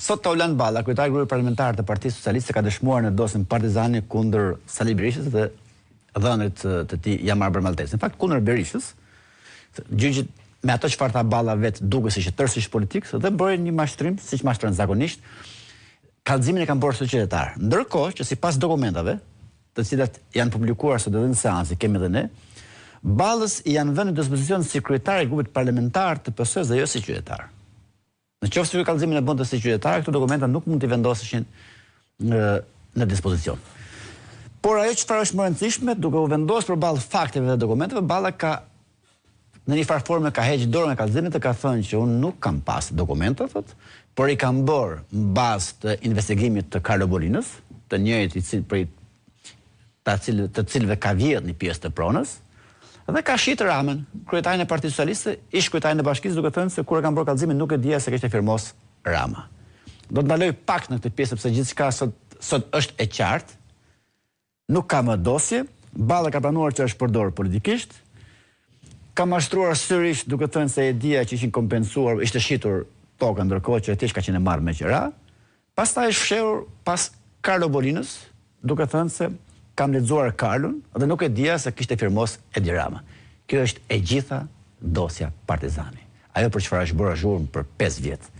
Sot Taulan Balla, kryetari i grupit parlamentar të Partisë Socialiste, ka dëshmuar në dosjen Partizani kundër Sali Berishës dhe dhënërit të tij Jamar Bermaltes. Në fakt kundër Berishës, gjyqi me ato çfarë tha Balla vet duke si që tërësisht politik dhe bëri një mashtrim, siç mashtron zakonisht, kallëzimin e kanë bërë qytetar. Ndërkohë që sipas dokumentave, të cilat janë publikuar sot edhe në seancë, kemi edhe ne, Ballës i janë vënë në dispozicion si kryetari i grupit parlamentar të PS-s dhe jo si qytetar. Në qoftë se kallëzimin e bën të si qytetar, këto dokumenta nuk mund t'i vendoseshin në dispozicion. Por ajo çfarë është më e rëndësishme, duke u vendosur përballë fakteve dhe dokumenteve, Balla ka në një farë forme ka heqë dorën e kallëzimit dhe ka thënë që unë nuk kam pas dokumenta, por i kam bërë bazë të investigimit të Carlo Bolinës, të njëjtit të cilëve ka vjedhur një pjesë të pronës, dhe ka shit Ramën, kryetarin e Partisë Socialiste, ish kryetarin e Bashkisë, duke thënë se kur e kanë bërë kallëzimin nuk e dija se kishte firmos Rama. Do të ndaloj pak në këtë pjesë sepse gjithçka sot është e qartë. Nuk ka më dosje, Balla ka planuar që është përdorur politikisht, ka mashtruar sërish duke thënë se e dija që ishin kompensuar, ishte shitur toka ndërkohë që thjesht ka qenë marrë me qira. Pastaj është fshehur pas Carlo Bolinës, duke thënë se kam lexuar Carlon dhe nuk e dija se kishte firmos Edi Rama. Kjo është e gjitha dosja Partizani. Ajo për çfarë është bërë zhurmë për 5 vjet.